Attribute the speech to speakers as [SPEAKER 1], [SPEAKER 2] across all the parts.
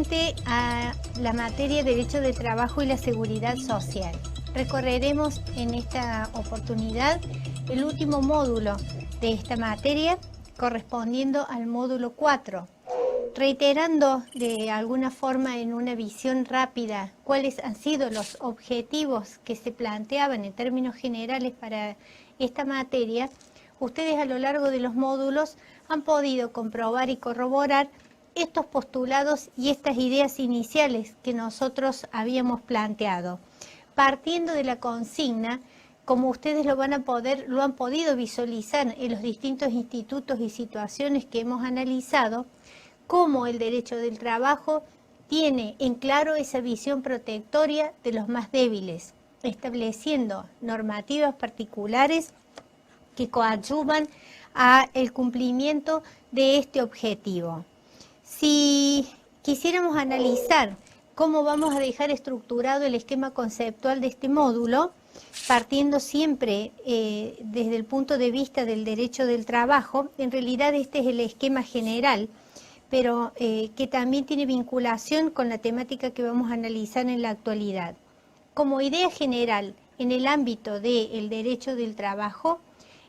[SPEAKER 1] referente a la materia de Derecho del Trabajo y la Seguridad Social. Recorreremos en esta oportunidad el último módulo de esta materia, correspondiendo al módulo 4, reiterando de alguna forma en una visión rápida cuáles han sido los objetivos que se planteaban en términos generales para esta materia. Ustedes a lo largo de los módulos han podido comprobar y corroborar estos postulados y estas ideas iniciales que nosotros habíamos planteado, partiendo de la consigna, como ustedes lo han podido visualizar en los distintos institutos y situaciones que hemos analizado, cómo el derecho del trabajo tiene en claro esa visión protectoria de los más débiles, estableciendo normativas particulares que coadyuvan a el cumplimiento de este objetivo. Si quisiéramos analizar cómo vamos a dejar estructurado el esquema conceptual de este módulo, partiendo siempre desde el punto de vista del derecho del trabajo, en realidad este es el esquema general, pero que también tiene vinculación con la temática que vamos a analizar en la actualidad. Como idea general, en el ámbito del derecho del trabajo,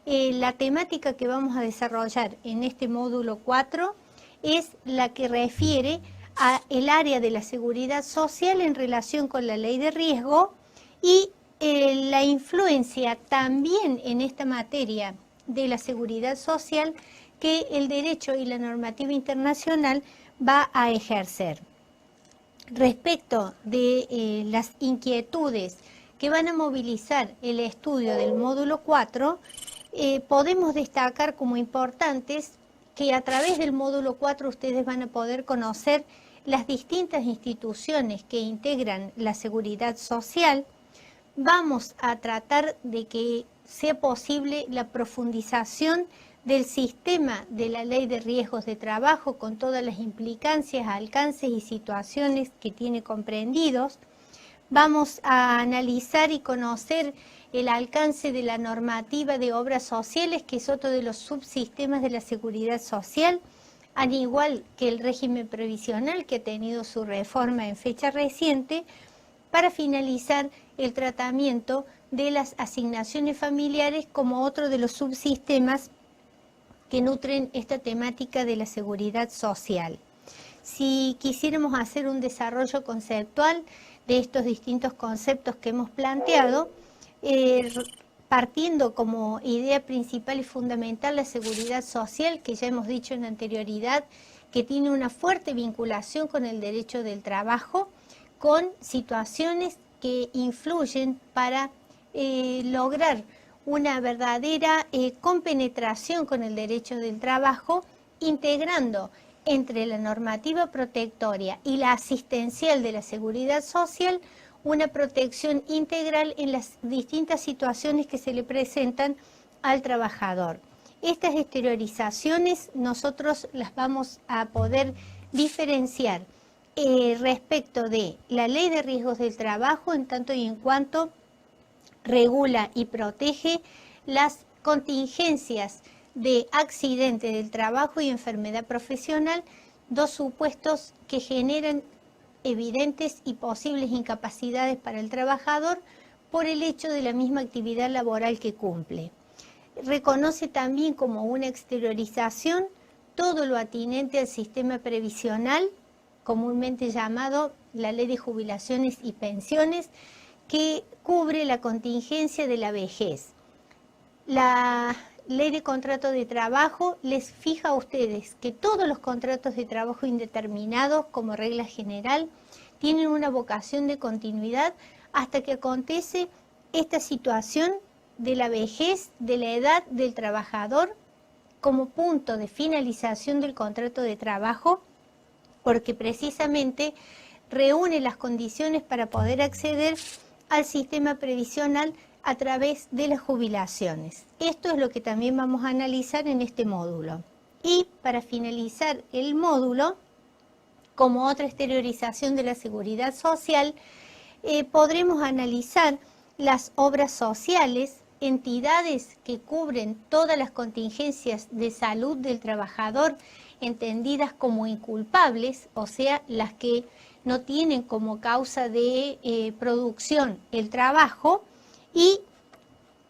[SPEAKER 1] la temática que vamos a desarrollar en este módulo 4 es la que refiere a el área de la seguridad social en relación con la ley de riesgo y la influencia también en esta materia de la seguridad social que el derecho y la normativa internacional va a ejercer. Respecto de las inquietudes que van a movilizar el estudio del módulo 4, podemos destacar como importantes que a través del módulo 4 ustedes van a poder conocer las distintas instituciones que integran la seguridad social. Vamos a tratar de que sea posible la profundización del sistema de la ley de riesgos de trabajo con todas las implicancias, alcances y situaciones que tiene comprendidos. Vamos a analizar y conocer el alcance de la normativa de obras sociales, que es otro de los subsistemas de la seguridad social, al igual que el régimen previsional que ha tenido su reforma en fecha reciente, para finalizar el tratamiento de las asignaciones familiares como otro de los subsistemas que nutren esta temática de la seguridad social. Si quisiéramos hacer un desarrollo conceptual de estos distintos conceptos que hemos planteado, partiendo como idea principal y fundamental la seguridad social, que ya hemos dicho en anterioridad, que tiene una fuerte vinculación con el derecho del trabajo, con situaciones que influyen para lograr una verdadera compenetración con el derecho del trabajo, integrando entre la normativa protectoria y la asistencial de la seguridad social una protección integral en las distintas situaciones que se le presentan al trabajador. Estas exteriorizaciones nosotros las vamos a poder diferenciar respecto de la ley de riesgos del trabajo, en tanto y en cuanto regula y protege las contingencias de accidente del trabajo y enfermedad profesional, dos supuestos que generan evidentes y posibles incapacidades para el trabajador por el hecho de la misma actividad laboral que cumple. Reconoce también como una exteriorización todo lo atinente al sistema previsional, comúnmente llamado la Ley de Jubilaciones y Pensiones, que cubre la contingencia de la vejez. La Ley de Contrato de Trabajo les fija a ustedes que todos los contratos de trabajo indeterminados, como regla general, tienen una vocación de continuidad hasta que acontece esta situación de la vejez, de la edad del trabajador, como punto de finalización del contrato de trabajo, porque precisamente reúne las condiciones para poder acceder al sistema previsional a través de las jubilaciones. Esto es lo que también vamos a analizar en este módulo. Y para finalizar el módulo, como otra exteriorización de la seguridad social, podremos analizar las obras sociales, entidades que cubren todas las contingencias de salud del trabajador entendidas como inculpables, o sea, las que no tienen como causa de producción el trabajo, y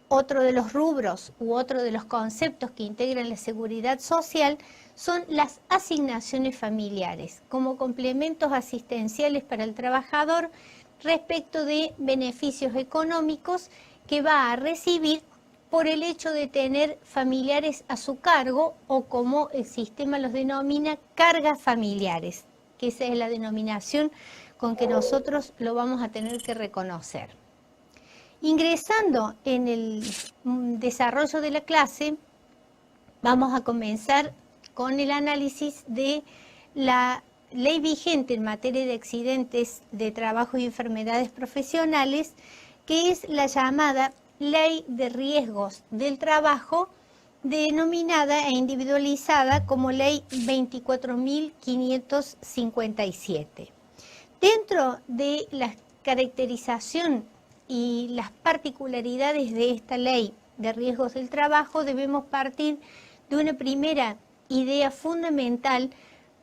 [SPEAKER 1] otro de los rubros u otro de los conceptos que integran la seguridad social son las asignaciones familiares, como complementos asistenciales para el trabajador respecto de beneficios económicos que va a recibir por el hecho de tener familiares a su cargo, o como el sistema los denomina, cargas familiares, que esa es la denominación con que nosotros lo vamos a tener que reconocer. Ingresando en el desarrollo de la clase, vamos a comenzar con el análisis de la ley vigente en materia de accidentes de trabajo y enfermedades profesionales, que es la llamada Ley de Riesgos del Trabajo, denominada e individualizada como Ley 24.557. Dentro de la caracterización y las particularidades de esta Ley de Riesgos del Trabajo, debemos partir de una primera idea fundamental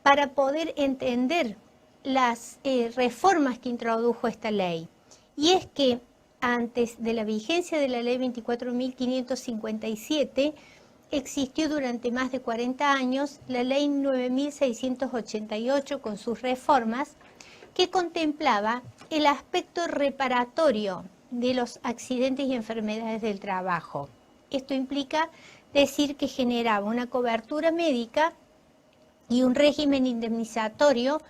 [SPEAKER 1] para poder entender las reformas que introdujo esta ley. Y es que antes de la vigencia de la Ley 24.557, existió durante más de 40 años la Ley 9.688 con sus reformas, que contemplaba el aspecto reparatorio de los accidentes y enfermedades del trabajo. Esto implica decir que generaba una cobertura médica y un régimen indemnizatorio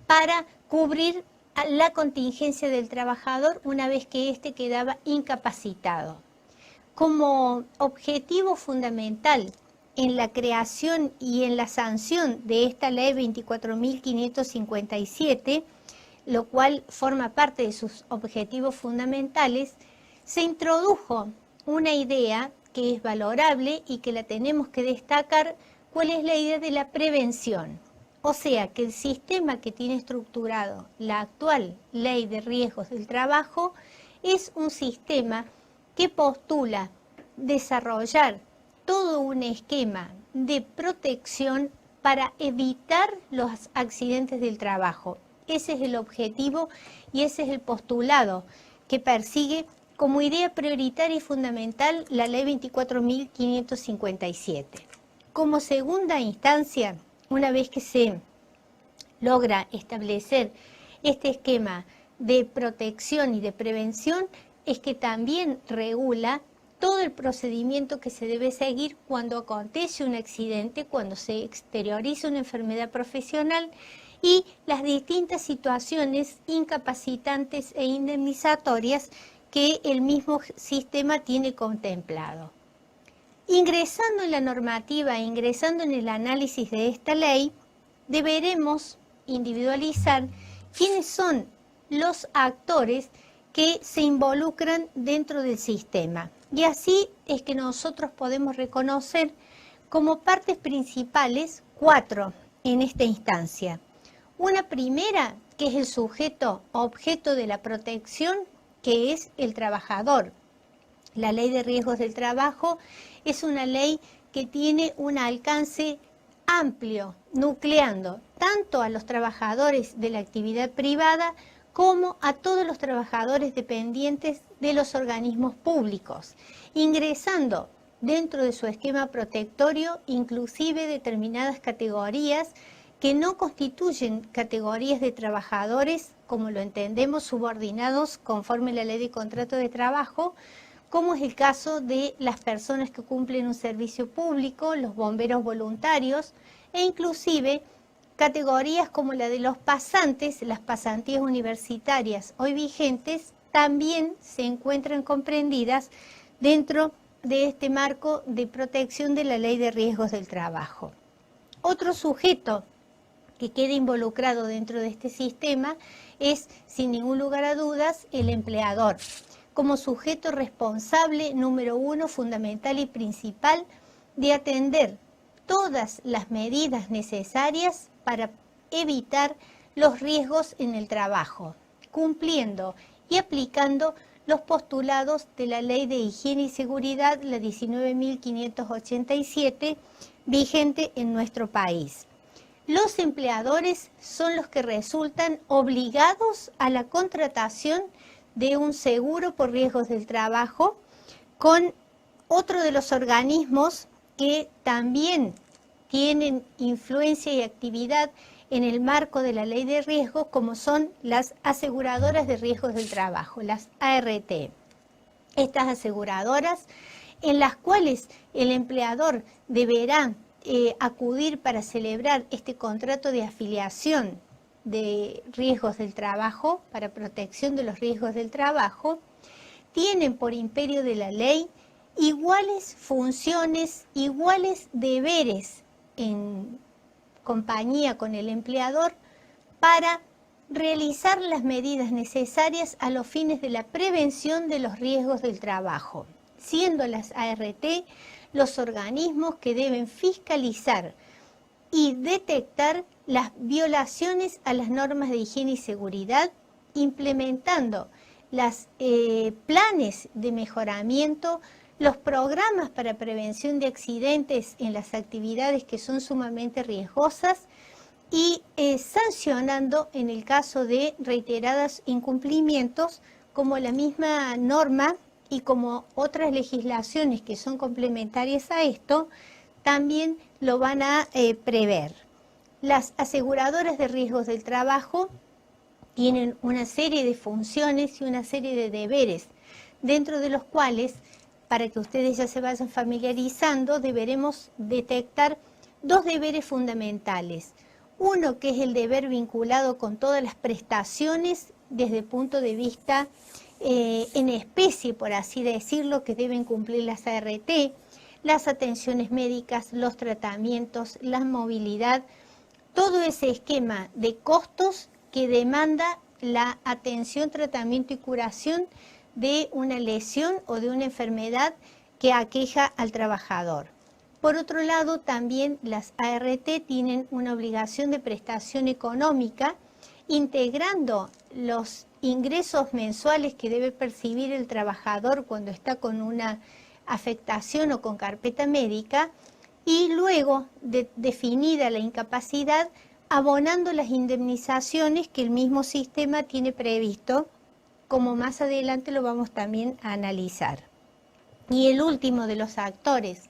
[SPEAKER 1] para cubrir la contingencia del trabajador una vez que éste quedaba incapacitado. Como objetivo fundamental en la creación y en la sanción de esta Ley 24.557, lo cual forma parte de sus objetivos fundamentales, se introdujo una idea que es valorable y que la tenemos que destacar, cuál es la idea de la prevención. O sea, que el sistema que tiene estructurado la actual Ley de Riesgos del Trabajo es un sistema que postula desarrollar todo un esquema de protección para evitar los accidentes del trabajo. Ese es el objetivo y ese es el postulado que persigue como idea prioritaria y fundamental la Ley 24.557. Como segunda instancia, una vez que se logra establecer este esquema de protección y de prevención, es que también regula todo el procedimiento que se debe seguir cuando acontece un accidente, cuando se exterioriza una enfermedad profesional, y las distintas situaciones incapacitantes e indemnizatorias que el mismo sistema tiene contemplado. Ingresando en la normativa, ingresando en el análisis de esta ley, deberemos individualizar quiénes son los actores que se involucran dentro del sistema. Y así es que nosotros podemos reconocer como partes principales 4 en esta instancia. Una primera, que es el sujeto objeto de la protección, que es el trabajador. La Ley de Riesgos del Trabajo es una ley que tiene un alcance amplio, nucleando tanto a los trabajadores de la actividad privada como a todos los trabajadores dependientes de los organismos públicos, ingresando dentro de su esquema protectorio inclusive determinadas categorías que no constituyen categorías de trabajadores, como lo entendemos, subordinados conforme a la Ley de Contrato de Trabajo, como es el caso de las personas que cumplen un servicio público, los bomberos voluntarios, e inclusive categorías como la de los pasantes, las pasantías universitarias hoy vigentes, también se encuentran comprendidas dentro de este marco de protección de la Ley de Riesgos del Trabajo. Otro sujeto que queda involucrado dentro de este sistema es, sin ningún lugar a dudas, el empleador, como sujeto responsable número 1, fundamental y principal, de atender todas las medidas necesarias para evitar los riesgos en el trabajo, cumpliendo y aplicando los postulados de la Ley de Higiene y Seguridad, la 19.587, vigente en nuestro país. los empleadores son los que resultan obligados a la contratación de un seguro por riesgos del trabajo con otro de los organismos que también tienen influencia y actividad en el marco de la ley de riesgos, como son las aseguradoras de riesgos del trabajo, las ART. Estas aseguradoras en las cuales el empleador deberá acudir para celebrar este contrato de afiliación de riesgos del trabajo, para protección de los riesgos del trabajo, tienen por imperio de la ley iguales funciones, iguales deberes en compañía con el empleador para realizar las medidas necesarias a los fines de la prevención de los riesgos del trabajo, siendo las ART los organismos que deben fiscalizar y detectar las violaciones a las normas de higiene y seguridad, implementando los planes de mejoramiento, los programas para prevención de accidentes en las actividades que son sumamente riesgosas y sancionando en el caso de reiterados incumplimientos, como la misma norma y como otras legislaciones que son complementarias a esto, también lo van a prever. Las aseguradoras de riesgos del trabajo tienen una serie de funciones y una serie de deberes, dentro de los cuales, para que ustedes ya se vayan familiarizando, deberemos detectar dos deberes fundamentales. Uno, que es el deber vinculado con todas las prestaciones desde el punto de vista en especie, por así decirlo, que deben cumplir las ART, las atenciones médicas, los tratamientos, la movilidad, todo ese esquema de costos que demanda la atención, tratamiento y curación de una lesión o de una enfermedad que aqueja al trabajador. Por otro lado, también las ART tienen una obligación de prestación económica, integrando los ingresos mensuales que debe percibir el trabajador cuando está con una afectación o con carpeta médica, y luego de definida la incapacidad, abonando las indemnizaciones que el mismo sistema tiene previsto, como más adelante lo vamos también a analizar. Y el último de los actores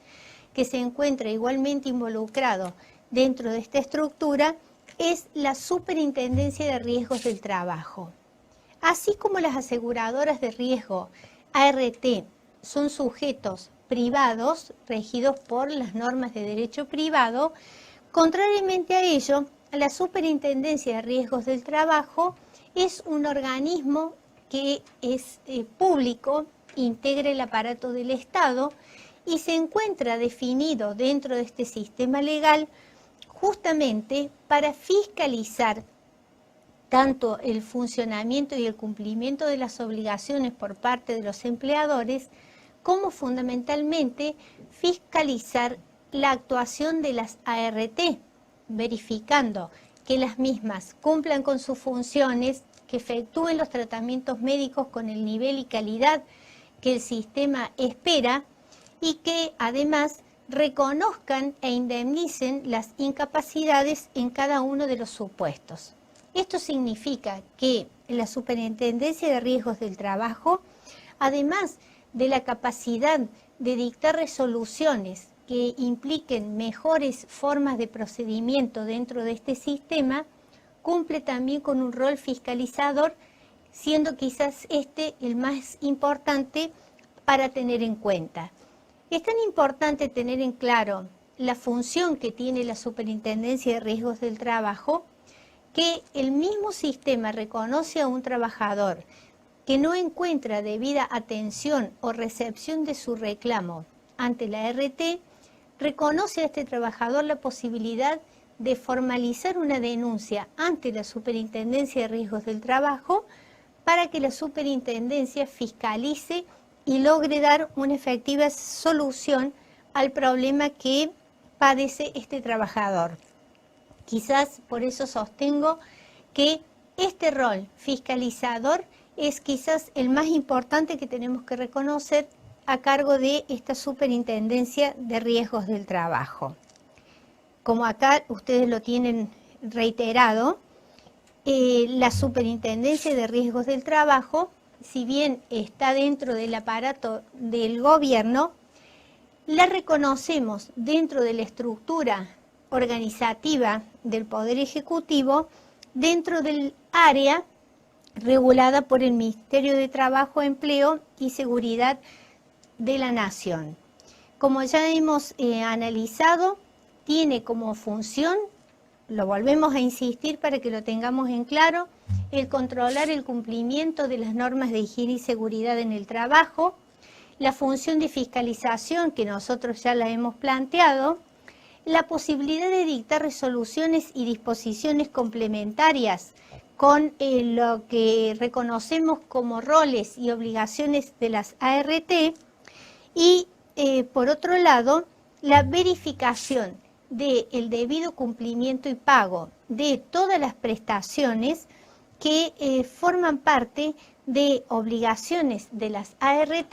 [SPEAKER 1] que se encuentra igualmente involucrado dentro de esta estructura es la Superintendencia de Riesgos del Trabajo. Así como las aseguradoras de riesgo ART son sujetos privados regidos por las normas de derecho privado, contrariamente a ello, la Superintendencia de Riesgos del Trabajo es un organismo que es público, integra el aparato del Estado y se encuentra definido dentro de este sistema legal justamente para fiscalizar tanto el funcionamiento y el cumplimiento de las obligaciones por parte de los empleadores, como fundamentalmente fiscalizar la actuación de las ART, verificando que las mismas cumplan con sus funciones, que efectúen los tratamientos médicos con el nivel y calidad que el sistema espera y que además reconozcan e indemnicen las incapacidades en cada uno de los supuestos. Esto significa que la Superintendencia de Riesgos del Trabajo, además de la capacidad de dictar resoluciones que impliquen mejores formas de procedimiento dentro de este sistema, cumple también con un rol fiscalizador, siendo quizás este el más importante para tener en cuenta. Es tan importante tener en claro la función que tiene la Superintendencia de Riesgos del Trabajo, que el mismo sistema reconoce a un trabajador que no encuentra debida atención o recepción de su reclamo ante la ART, reconoce a este trabajador la posibilidad de formalizar una denuncia ante la Superintendencia de Riesgos del Trabajo para que la Superintendencia fiscalice y logre dar una efectiva solución al problema que padece este trabajador. Quizás por eso sostengo que este rol fiscalizador es quizás el más importante que tenemos que reconocer a cargo de esta Superintendencia de Riesgos del Trabajo. como acá ustedes lo tienen reiterado, la Superintendencia de Riesgos del Trabajo, si bien está dentro del aparato del gobierno, la reconocemos dentro de la estructura organizativa del Poder Ejecutivo, dentro del área regulada por el Ministerio de Trabajo, Empleo y Seguridad de la Nación. Como ya hemos analizado, tiene como función, lo volvemos a insistir para que lo tengamos en claro, el controlar el cumplimiento de las normas de higiene y seguridad en el trabajo, la función de fiscalización que nosotros ya la hemos planteado, la posibilidad de dictar resoluciones y disposiciones complementarias con lo que reconocemos como roles y obligaciones de las ART y, por otro lado, la verificación del debido cumplimiento y pago de todas las prestaciones que forman parte de obligaciones de las ART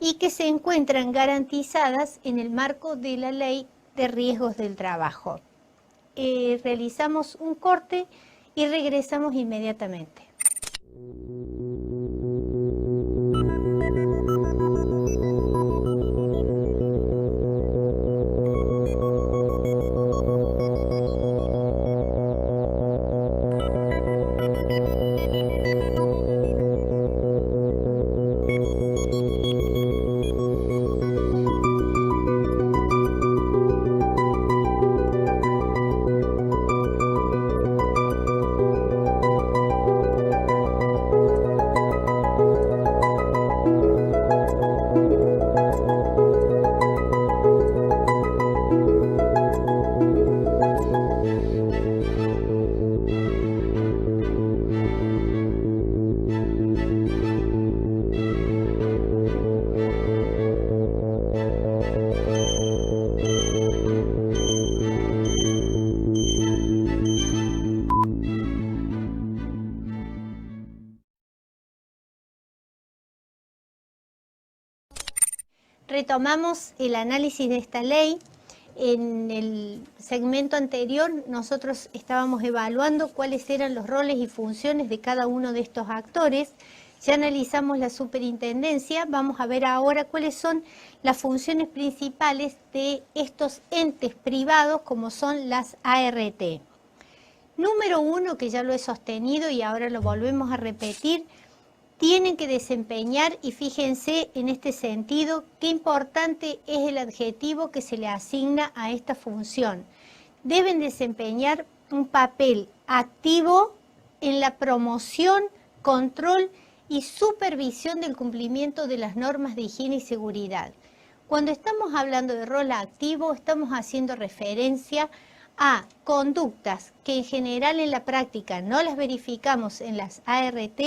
[SPEAKER 1] y que se encuentran garantizadas en el marco de la Ley de Riesgos del Trabajo. Realizamos un corte y regresamos inmediatamente. Retomamos el análisis de esta ley. En el segmento anterior nosotros estábamos evaluando cuáles eran los roles y funciones de cada uno de estos actores. Ya analizamos la superintendencia, vamos a ver ahora cuáles son las funciones principales de estos entes privados como son las ART. Número uno, que ya lo he sostenido y ahora lo volvemos a repetir, tienen que desempeñar, y fíjense en este sentido, qué importante es el adjetivo que se le asigna a esta función. Deben desempeñar un papel activo en la promoción, control y supervisión del cumplimiento de las normas de higiene y seguridad. Cuando estamos hablando de rol activo, estamos haciendo referencia a conductas que en general en la práctica no las verificamos en las ART,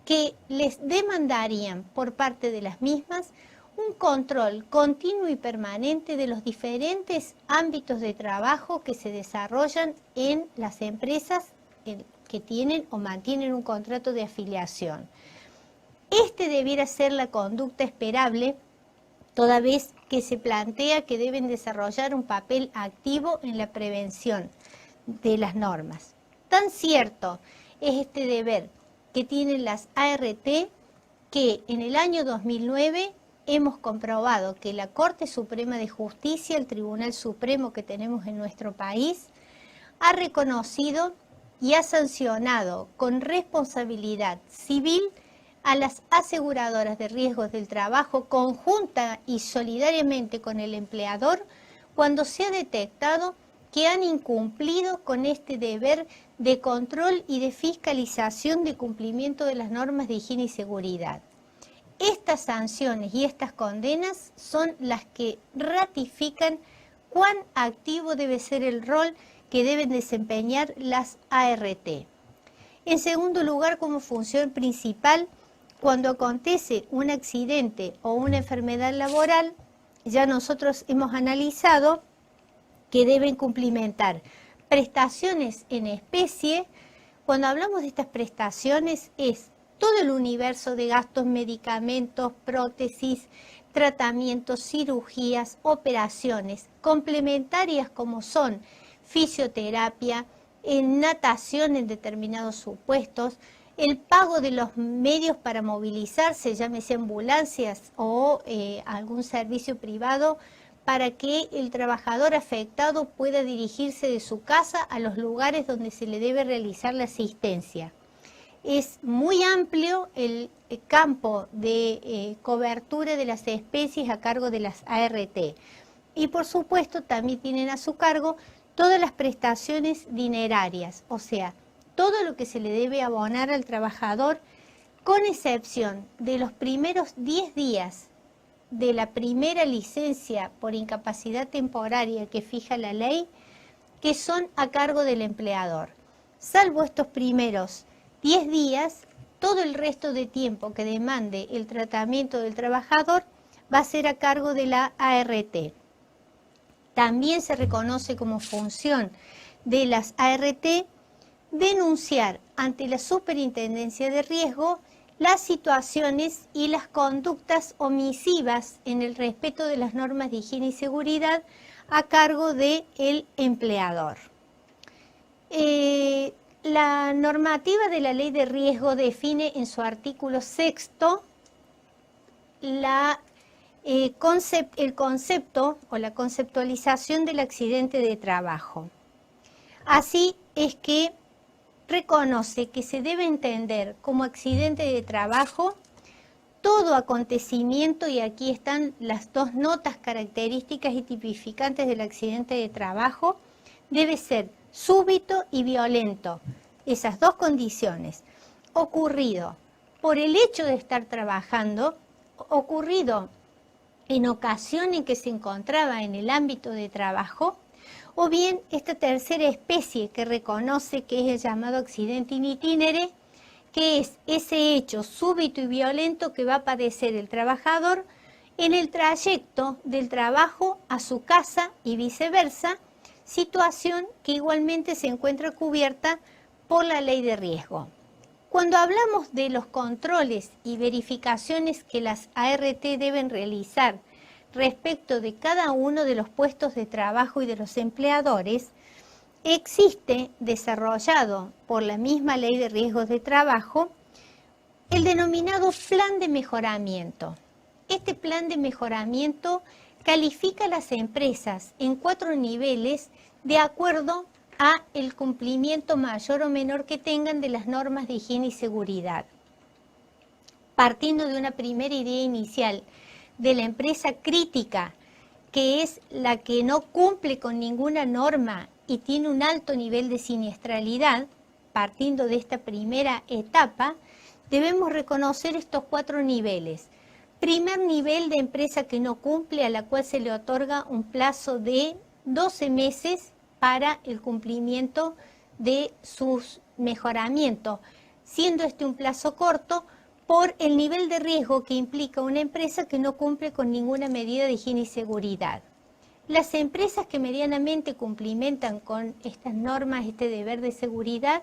[SPEAKER 1] que les demandarían por parte de las mismas un control continuo y permanente de los diferentes ámbitos de trabajo que se desarrollan en las empresas que tienen o mantienen un contrato de afiliación. Este debiera ser la conducta esperable, toda vez que se plantea que deben desarrollar un papel activo en la prevención de las normas. Tan cierto es este deber que tienen las ART, que en el año 2009 hemos comprobado que la Corte Suprema de Justicia, el Tribunal Supremo que tenemos en nuestro país, ha reconocido y ha sancionado con responsabilidad civil a las aseguradoras de riesgos del trabajo conjunta y solidariamente con el empleador cuando se ha detectado que han incumplido con este deber de control y de fiscalización de cumplimiento de las normas de higiene y seguridad. Estas sanciones y estas condenas son las que ratifican cuán activo debe ser el rol que deben desempeñar las ART. En segundo lugar, como función principal, cuando acontece un accidente o una enfermedad laboral, ya nosotros hemos analizado que deben cumplimentar prestaciones en especie. Cuando hablamos de estas prestaciones es todo el universo de gastos, medicamentos, prótesis, tratamientos, cirugías, operaciones complementarias como son fisioterapia, natación en determinados supuestos, el pago de los medios para movilizarse, llámese ambulancias o algún servicio privado, para que el trabajador afectado pueda dirigirse de su casa a los lugares donde se le debe realizar la asistencia. Es muy amplio el campo de cobertura de las especies a cargo de las ART. Y por supuesto también tienen a su cargo todas las prestaciones dinerarias, o sea, todo lo que se le debe abonar al trabajador, con excepción de los primeros 10 días de la primera licencia por incapacidad temporaria que fija la ley, que son a cargo del empleador. Salvo estos primeros 10 días, todo el resto de tiempo que demande el tratamiento del trabajador va a ser a cargo de la ART. También se reconoce como función de las ART denunciar ante la Superintendencia de Riesgo las situaciones y las conductas omisivas en el respeto de las normas de higiene y seguridad a cargo del empleador. La normativa de la Ley de Riesgo define en su artículo 6º el concepto o la conceptualización del accidente de trabajo. Así es que reconoce que se debe entender como accidente de trabajo todo acontecimiento, y aquí están las dos notas características y tipificantes del accidente de trabajo, debe ser súbito y violento. Esas dos condiciones, ocurrido por el hecho de estar trabajando, ocurrido en ocasión en que se encontraba en el ámbito de trabajo, o bien esta tercera especie que reconoce, que es el llamado accidente in itinere, que es ese hecho súbito y violento que va a padecer el trabajador en el trayecto del trabajo a su casa y viceversa, situación que igualmente se encuentra cubierta por la ley de riesgo. Cuando hablamos de los controles y verificaciones que las ART deben realizar respecto de cada uno de los puestos de trabajo y de los empleadores, existe desarrollado por la misma Ley de Riesgos de Trabajo el denominado plan de mejoramiento. Este plan de mejoramiento califica a las empresas en 4 niveles de acuerdo a el cumplimiento mayor o menor que tengan de las normas de higiene y seguridad. Partiendo de una primera idea inicial de la empresa crítica, que es la que no cumple con ninguna norma y tiene un alto nivel de siniestralidad, partiendo de esta primera etapa, debemos reconocer estos 4 niveles. Primer nivel de empresa que no cumple, a la cual se le otorga un plazo de 12 meses para el cumplimiento de sus mejoramientos, siendo este un plazo corto por el nivel de riesgo que implica una empresa que no cumple con ninguna medida de higiene y seguridad. Las empresas que medianamente cumplimentan con estas normas, este deber de seguridad,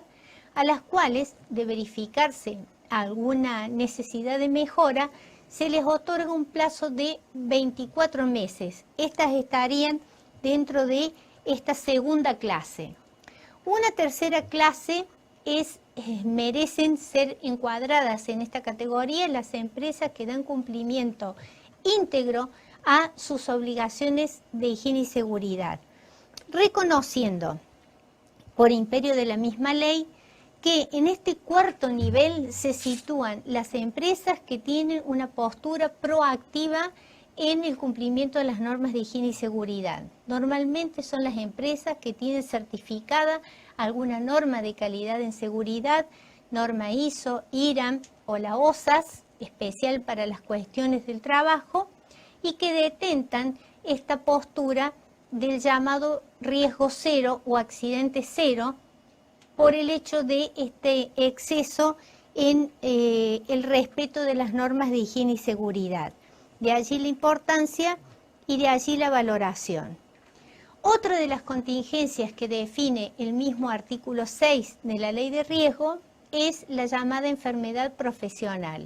[SPEAKER 1] a las cuales, de verificarse alguna necesidad de mejora, se les otorga un plazo de 24 meses. Estas estarían dentro de esta segunda clase. Una tercera clase merecen ser encuadradas en esta categoría las empresas que dan cumplimiento íntegro a sus obligaciones de higiene y seguridad, reconociendo por imperio de la misma ley que en este cuarto nivel se sitúan las empresas que tienen una postura proactiva en el cumplimiento de las normas de higiene y seguridad. Normalmente son las empresas que tienen certificada alguna norma de calidad en seguridad, norma ISO, IRAM o la OSAS, especial para las cuestiones del trabajo, y que detentan esta postura del llamado riesgo cero o accidente cero por el hecho de este exceso en el respeto de las normas de higiene y seguridad. De allí la importancia y de allí la valoración. Otra de las contingencias que define el mismo artículo 6 de la Ley de Riesgo es la llamada enfermedad profesional.